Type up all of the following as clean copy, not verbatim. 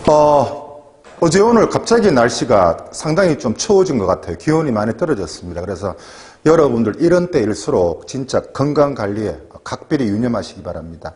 어제 오늘 갑자기 날씨가 상당히 좀 추워진 것 같아요. 기온이 많이 떨어졌습니다. 그래서 여러분들 이런 때일수록 진짜 건강관리에 각별히 유념하시기 바랍니다.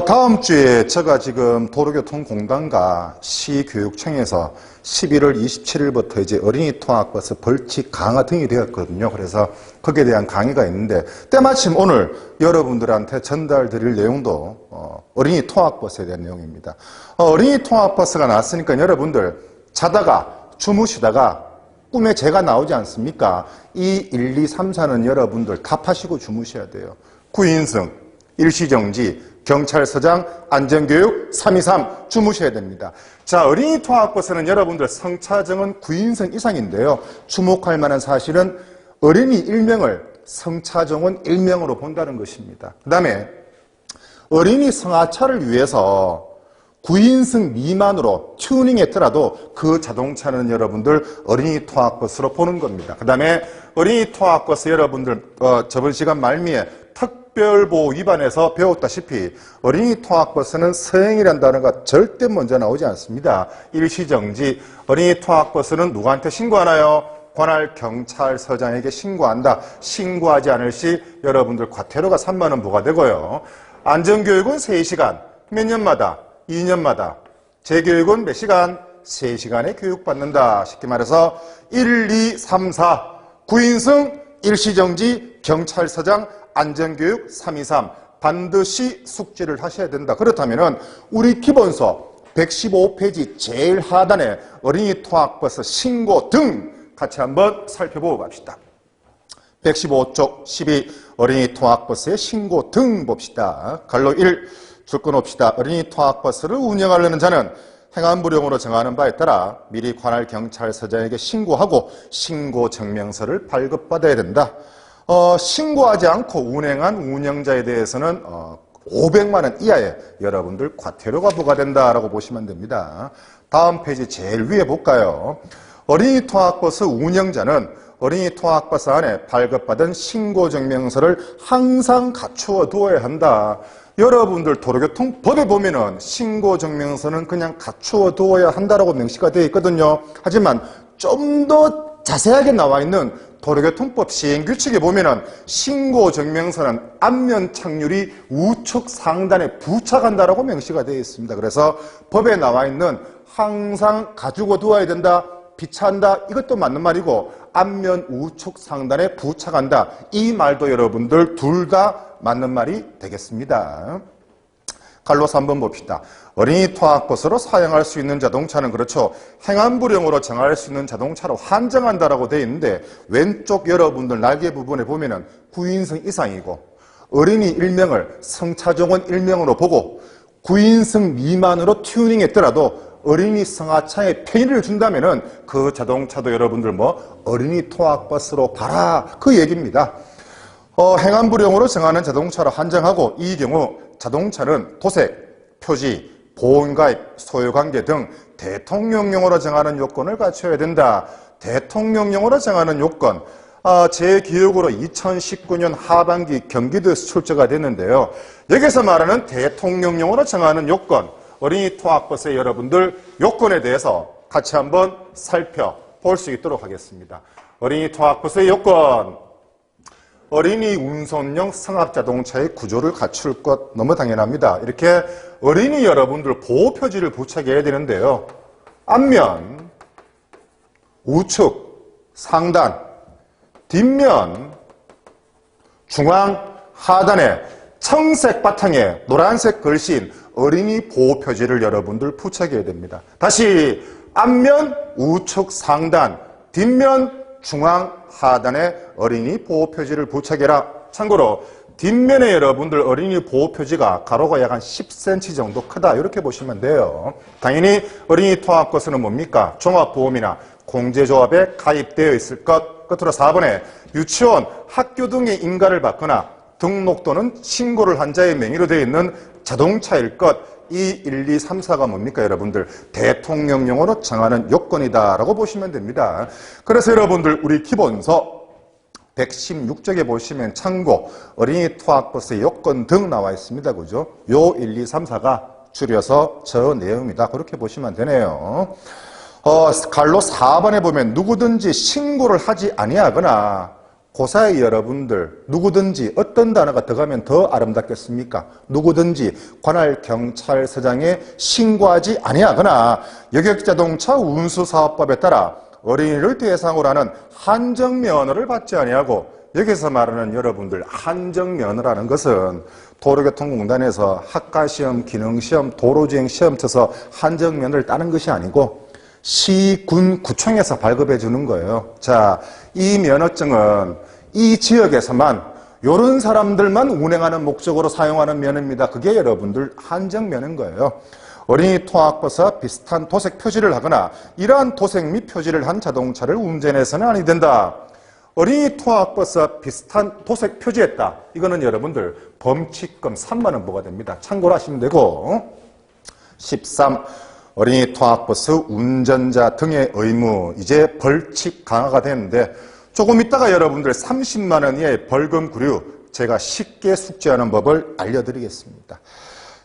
다음 주에 제가 지금 도로교통공단과 시교육청에서 11월 27일부터 이제 어린이 통학버스 벌칙 강화 등이 되었거든요. 그래서 거기에 대한 강의가 있는데 때마침 오늘 여러분들한테 전달드릴 내용도 어린이 통학버스에 대한 내용입니다. 어린이 통학버스가 나왔으니까 여러분들 자다가 주무시다가 꿈에 제가 나오지 않습니까? 이 1, 2, 3, 4는 여러분들 답하시고 주무셔야 돼요. 구인승, 일시정지, 경찰서장, 안전교육, 323 주무셔야 됩니다. 자, 어린이 통학버스는 여러분들 성차정은 9인승 이상인데요. 주목할 만한 사실은 어린이 1명을 성차정은 1명으로 본다는 것입니다. 그 다음에 어린이 성하차를 위해서 9인승 미만으로 튜닝했더라도 그 자동차는 여러분들 어린이 통학버스로 보는 겁니다. 그 다음에 어린이 통학버스 여러분들 저번 시간 말미에 특별보호 위반에서 배웠다시피 어린이 통학버스는 서행이라는 단어가 절대 먼저 나오지 않습니다. 일시정지, 어린이 통학버스는 누구한테 신고하나요? 관할 경찰서장에게 신고한다. 신고하지 않을 시 여러분들 과태료가 3만 원 부과되고요. 안전교육은 3시간, 몇 년마다? 2년마다. 재교육은 몇 시간? 3시간의 교육받는다. 쉽게 말해서 1, 2, 3, 4, 9인승, 일시정지, 경찰서장, 안전교육 323 반드시 숙지를 하셔야 된다. 그렇다면 우리 기본서 115페이지 제일 하단에 어린이 통학버스 신고 등 같이 한번 살펴보고 갑시다. 115쪽 12 어린이 통학버스의 신고 등 봅시다. 갈로 1 줄 끊읍시다. 어린이 통학버스를 운영하려는 자는 행안부령으로 정하는 바에 따라 미리 관할 경찰서장에게 신고하고 신고 증명서를 발급받아야 된다. 신고하지 않고 운행한 운영자에 대해서는 500만 원 이하의 여러분들 과태료가 부과된다라고 보시면 됩니다. 다음 페이지 제일 위에 볼까요? 어린이 통학버스 운영자는 어린이 통학버스 안에 발급받은 신고증명서를 항상 갖추어 두어야 한다. 여러분들 도로교통법에 보면은 신고증명서는 그냥 갖추어 두어야 한다라고 명시가 되어 있거든요. 하지만 좀 더 자세하게 나와 있는 도로교통법 시행규칙에 보면은 신고증명서는 앞면 착률이 우측 상단에 부착한다라고 명시가 되어 있습니다. 그래서 법에 나와 있는 항상 가지고 두어야 된다, 비차한다, 이것도 맞는 말이고 앞면 우측 상단에 부착한다, 이 말도 여러분들 둘 다 맞는 말이 되겠습니다. 갈로 3번 봅시다. 어린이 통학버스로 사용할 수 있는 자동차는 그렇죠. 행안부령으로 정할 수 있는 자동차로 한정한다라고 되어 있는데 왼쪽 여러분들 날개 부분에 보면은 9인승 이상이고 어린이 1명을 성차종은 1명으로 보고 9인승 미만으로 튜닝했더라도 어린이 성하차에 편의를 준다면은 그 자동차도 여러분들 어린이 통학버스로 봐라, 그 얘기입니다. 행안부령으로 정하는 자동차로 한정하고 이 경우 자동차는 도색, 표지, 보험가입, 소유관계 등 대통령령으로 정하는 요건을 갖춰야 된다. 대통령령으로 정하는 요건, 제 기억으로 2019년 하반기 경기도에서 출제가 됐는데요. 여기서 말하는 대통령령으로 정하는 요건, 어린이 통학버스의 여러분들 요건에 대해서 같이 한번 살펴볼 수 있도록 하겠습니다. 어린이 통학버스의 요건, 어린이 운송용 승합자동차의 구조를 갖출 것 너무 당연합니다. 이렇게 어린이 여러분들 보호표지를 부착해야 되는데요. 앞면, 우측, 상단, 뒷면, 중앙, 하단에 청색 바탕에 노란색 글씨인 어린이 보호표지를 여러분들 부착해야 됩니다. 다시 앞면, 우측, 상단, 뒷면, 중앙, 하단에 어린이 보호표지를 부착해라. 참고로 뒷면에 여러분들 어린이 보호표지가 가로가 약 한 10cm 정도 크다, 이렇게 보시면 돼요. 당연히 어린이 통학버스는 뭡니까? 종합보험이나 공제조합에 가입되어 있을 것. 끝으로 4번에 유치원, 학교 등의 인가를 받거나 등록 또는 신고를 한 자의 명의로 되어 있는 자동차일 것. 이 1, 2, 3, 4가 뭡니까 여러분들? 대통령령으로 정하는 요건이다라고 보시면 됩니다. 그래서 여러분들 우리 기본서 116쪽에 보시면 참고 어린이 통학버스의 요건 등 나와 있습니다. 그죠? 요 1, 2, 3, 4가 줄여서 저 내용이다. 그렇게 보시면 되네요. 갈로 4번에 보면 누구든지 신고를 하지 아니하거나 그 사이 여러분들 누구든지 어떤 단어가 들어가면 더 아름답겠습니까? 누구든지 관할 경찰서장에 신고하지 아니하거나 여객자동차 운수사업법에 따라 어린이를 대상으로 하는 한정면허를 받지 아니하고 여기서 말하는 여러분들 한정면허라는 것은 도로교통공단에서 학과시험, 기능시험, 도로주행시험 쳐서 한정면허를 따는 것이 아니고 시, 군, 구청에서 발급해 주는 거예요. 자, 이 면허증은 이 지역에서만 이런 사람들만 운행하는 목적으로 사용하는 면허입니다. 그게 여러분들 한정면허인 거예요. 어린이 통학버스와 비슷한 도색 표시를 하거나 이러한 도색 및 표시를 한 자동차를 운전해서는 아니 된다. 어린이 통학버스와 비슷한 도색 표시했다. 이거는 여러분들 범칙금 3만 원 부과 됩니다. 참고로 하시면 되고 13. 어린이 통학버스 운전자 등의 의무 이제 벌칙 강화가 되는데 조금 있다가 여러분들 30만 원 이하의 벌금 구류 제가 쉽게 숙지하는 법을 알려드리겠습니다.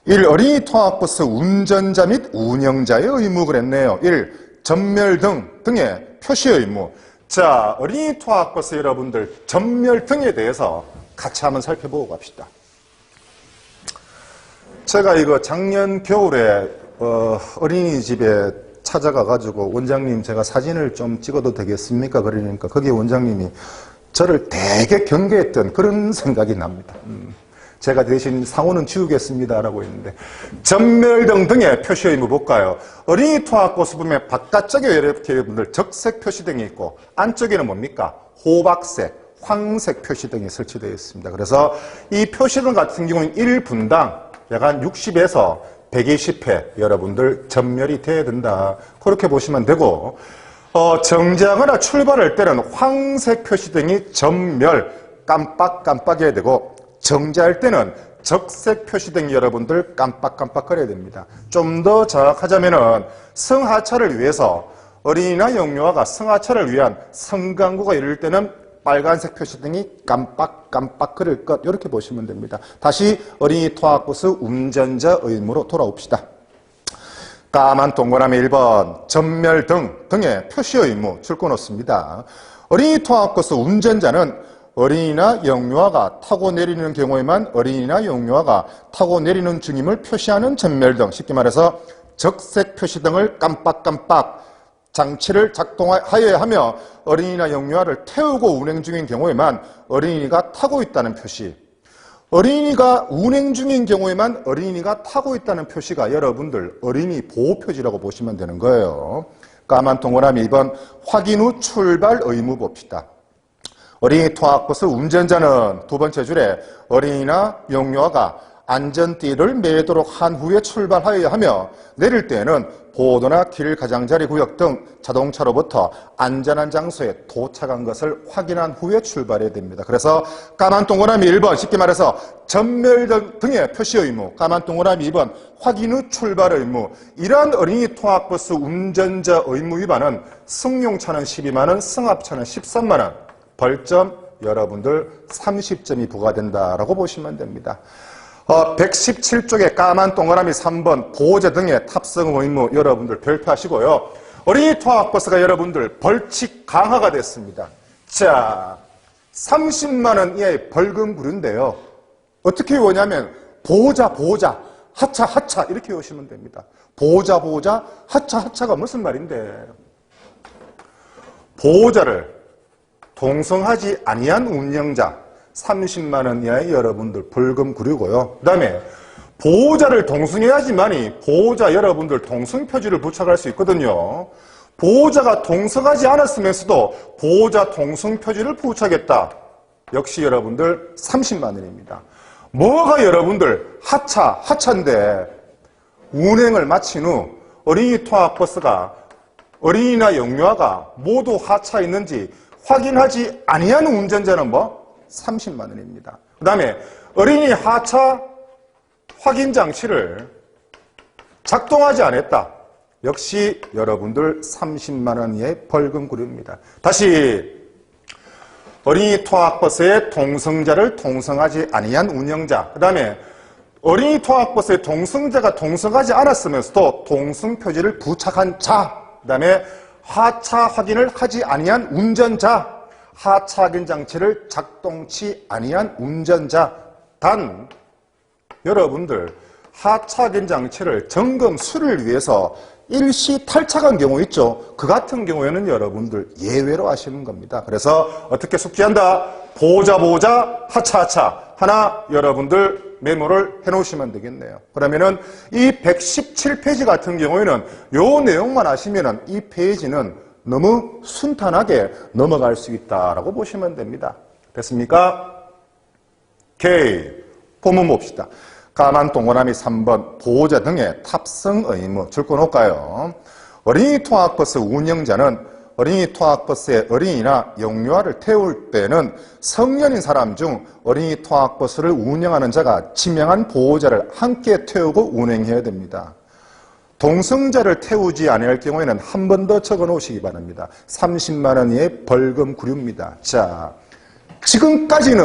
1. 어린이 통학버스 운전자 및 운영자의 의무 그랬네요. 1. 전멸 등의 표시 의무. 자, 어린이 통학버스 여러분들 전멸 등에 대해서 같이 한번 살펴보고 갑시다. 제가 이거 작년 겨울에 어린이집에 찾아가가지고 원장님 제가 사진을 좀 찍어도 되겠습니까? 그러니까 거기 원장님이 저를 되게 경계했던 그런 생각이 납니다. 제가 대신 상호는 지우겠습니다라고 했는데 전멸등 등의 표시 의무 볼까요? 어린이 통학버스 보면 바깥쪽에 이렇게 여러분들 적색 표시등이 있고 안쪽에는 뭡니까? 호박색, 황색 표시등이 설치되어 있습니다. 그래서 이 표시등 같은 경우는 1분당 약 한 60에서 120회 여러분들 전멸이 돼야 된다. 그렇게 보시면 되고 정지하거나 출발할 때는 황색 표시등이 전멸 깜빡깜빡해야 되고 정지할 때는 적색 표시등이 여러분들 깜빡깜빡거려야 됩니다. 좀 더 정확하자면은 성하차를 위해서 어린이나 영유아가 성하차를 위한 성강구가 이를 때는 빨간색 표시등이 깜빡깜빡거릴 것 이렇게 보시면 됩니다. 다시 어린이 통학버스 운전자 의무로 돌아옵시다. 까만 동그라미 1번 전멸 등의 표시 의무 줄거 놓습니다. 어린이 통학버스 운전자는 어린이나 영유아가 타고 내리는 경우에만 어린이나 영유아가 타고 내리는 중임을 표시하는 전멸등, 쉽게 말해서 적색 표시등을 깜빡깜빡 장치를 작동하여야 하며 어린이나 영유아를 태우고 운행 중인 경우에만 어린이가 타고 있다는 표시, 어린이가 운행 중인 경우에만 어린이가 타고 있다는 표시가 여러분들 어린이 보호표지라고 보시면 되는 거예요. 까만 동그라미 2번 확인 후 출발 의무 봅시다. 어린이 통학버스 운전자는 두 번째 줄에 어린이나 영유아가 안전띠를 매도록 한 후에 출발하여야 하며 내릴 때에는 보도나 길 가장자리 구역 등 자동차로부터 안전한 장소에 도착한 것을 확인한 후에 출발해야 됩니다. 그래서 까만 동그라미 1번 쉽게 말해서 전멸 등의 표시 의무, 까만 동그라미 2번 확인 후 출발 의무. 이러한 어린이 통학버스 운전자 의무 위반은 승용차는 12만 원, 승합차는 13만 원, 벌점 여러분들 30점이 부과된다라고 보시면 됩니다. 117쪽에 까만 동그라미 3번 보호자 등의 탑승 의무 여러분들 별표하시고요. 어린이 통학버스가 여러분들 벌칙 강화가 됐습니다. 자, 30만 원 이하의 벌금 구류인데요. 어떻게 오냐면 보호자 하차 이렇게 오시면 됩니다. 보호자 하차가 무슨 말인데 보호자를 동성하지 아니한 운영자 30만 원 이하의 여러분들 벌금 구류고요. 그 다음에 보호자를 동승해야지만이 보호자 여러분들 동승 표지를 부착할 수 있거든요. 보호자가 동성하지 않았으면서도 보호자 동승 표지를 부착했다. 역시 여러분들 30만 원입니다. 뭐가 여러분들 하차인데 운행을 마친 후 어린이 통학버스가 어린이나 영유아가 모두 하차했는지 확인하지 아니한 운전자는 뭐? 30만 원입니다. 그 다음에 어린이 하차 확인 장치를 작동하지 않았다. 역시 여러분들 30만 원 이하의 벌금 구류입니다. 다시 어린이 통학버스의 동성자를 동성하지 아니한 운영자, 그 다음에 어린이 통학버스에 동승자가 동승하지 않았으면서도 동승표지를 부착한 자, 그 다음에 하차 확인을 하지 아니한 운전자, 하차 확인 장치를 작동치 아니한 운전자. 단 여러분들 하차 확인 장치를 점검 수리를 위해서 일시 탈착한 경우 있죠. 그 같은 경우에는 여러분들 예외로 하시는 겁니다. 그래서 어떻게 숙지한다? 보호자 하차 하나 여러분들 메모를 해놓으시면 되겠네요. 그러면은 이 117페이지 같은 경우에는 요 내용만 하시면은 이 페이지는 너무 순탄하게 넘어갈 수 있다라고 보시면 됩니다. 됐습니까? 오케이. 본문 봅시다. 까만 동그라미 3번 보호자 등의 탑승 의무 줄거놓을까요? 어린이 통학버스 운영자는 어린이 통학버스에 어린이나 영유아를 태울 때는 성년인 사람 중 어린이 통학버스를 운영하는 자가 지명한 보호자를 함께 태우고 운행해야 됩니다. 동승자를 태우지 않을 경우에는 한 번 더 적어 놓으시기 바랍니다. 30만 원 이하의 벌금 구류입니다. 자, 지금까지는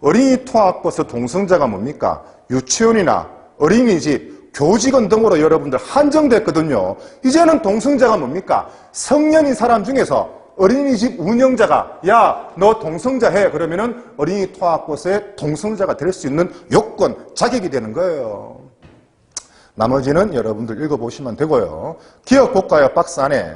어린이 통학버스 동승자가 뭡니까? 유치원이나 어린이집, 교직원 등으로 여러분들 한정됐거든요. 이제는 동승자가 뭡니까? 성년인 사람 중에서 어린이집 운영자가 야, 너 동승자 해. 그러면은 어린이 통학버스의 동승자가 될 수 있는 요건, 자격이 되는 거예요. 나머지는 여러분들 읽어보시면 되고요. 기억 볼까요? 박스 안에.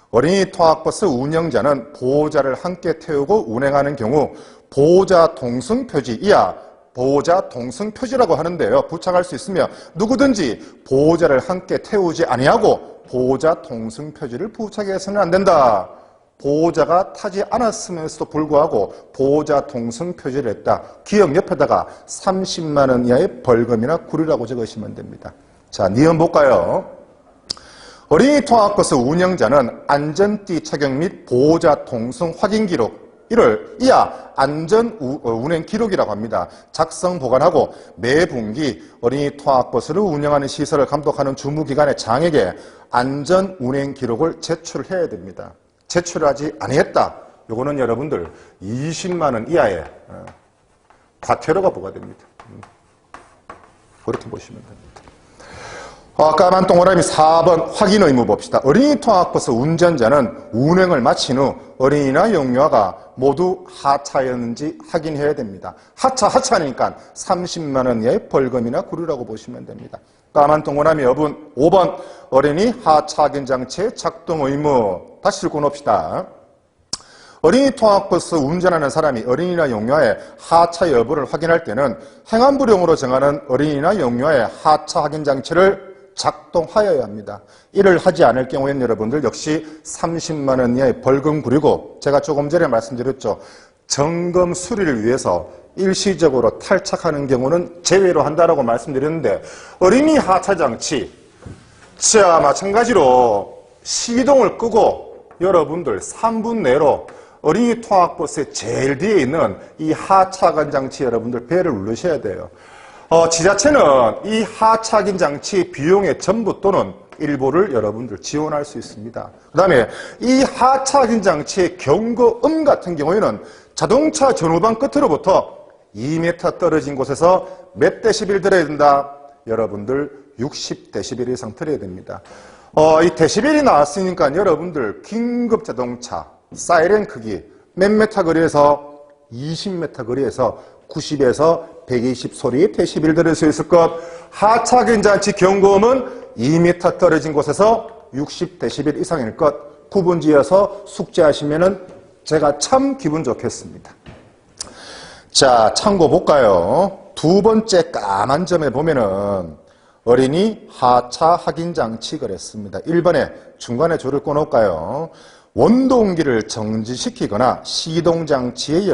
어린이 통학버스 운영자는 보호자를 함께 태우고 운행하는 경우 보호자 동승표지 이하 보호자 동승표지라고 하는데요. 부착할 수 있으며 누구든지 보호자를 함께 태우지 아니하고 보호자 동승표지를 부착해서는 안 된다. 보호자가 타지 않았으면서도 불구하고 보호자 동승표지를 했다. 기억 옆에다가 30만 원 이하의 벌금이나 구류라고 적으시면 됩니다. 자, 니은 볼까요? 어린이 통학버스 운영자는 안전띠 착용 및 보호자 동승 확인 기록 이를 이하 안전 운행 기록이라고 합니다. 작성 보관하고 매 분기 어린이 통학버스를 운영하는 시설을 감독하는 주무기관의 장에게 안전 운행 기록을 제출해야 됩니다. 제출하지 아니했다. 요거는 여러분들 20만 원 이하의 과태료가 부과됩니다. 그렇게 보시면 됩니다. 까만 동그라미 4번 확인 의무 봅시다. 어린이 통학버스 운전자는 운행을 마친 후 어린이나 영유아가 모두 하차였는지 확인해야 됩니다. 하차니까 30만 원 이하의 벌금이나 구류라고 보시면 됩니다. 까만 동그라미 5번 어린이 하차 확인 장치의 작동 의무 다시 읽어놓읍시다. 어린이 통학버스 운전하는 사람이 어린이나 영유아의 하차 여부를 확인할 때는 행안부령으로 정하는 어린이나 영유아의 하차 확인 장치를 작동하여야 합니다. 이를 하지 않을 경우에는 여러분들 역시 30만 원 이하의 벌금 구리고 제가 조금 전에 말씀드렸죠. 점검 수리를 위해서 일시적으로 탈착하는 경우는 제외로 한다라고 말씀드렸는데 어린이 하차 장치 자 마찬가지로 시동을 끄고 여러분들 3분 내로 어린이 통학버스의 제일 뒤에 있는 이 하차 확인 장치 여러분들 벨을 누르셔야 돼요. 지자체는 이 하차 확인 장치 비용의 전부 또는 일부를 여러분들 지원할 수 있습니다. 그 다음에 이 하차 확인 장치의 경고음 같은 경우에는 자동차 전후방 끝으로부터 2m 떨어진 곳에서 몇 데시벨 들어야 된다? 여러분들 60데시벨 이상 들어야 됩니다. 이 데시벨이 나왔으니까 여러분들 긴급 자동차 사이렌 크기 몇 메타 거리에서 20m 거리에서 90에서 120 소리의 데시벨 들을 수 있을 것. 하차 확인 장치 경고음은 2m 떨어진 곳에서 60데시벨 이상일 것. 구분지어서 숙지하시면은 제가 참 기분 좋겠습니다. 자, 참고 볼까요? 두 번째 까만 점에 보면은 어린이 하차 확인 장치 그랬습니다. 1번에 중간에 줄을 꺼놓을까요? 원동기를 정지시키거나 시동장치의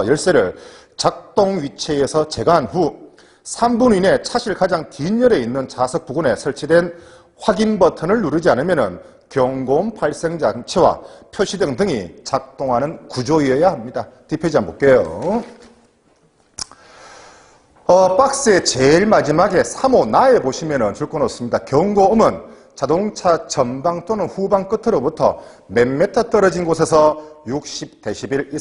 열쇠를 작동 위치에서 제거한 후 3분 이내 차실 가장 뒷열에 있는 좌석 부근에 설치된 확인 버튼을 누르지 않으면 경고음 발생 장치와 표시등 등이 작동하는 구조여야 합니다. 뒷페이지 한번 볼게요. 박스의 제일 마지막에 3호 나에 보시면 줄 거 놓습니다. 경고음은 자동차 전방 또는 후방 끝으로부터 몇 메타 떨어진 곳에서 60데시벨 이상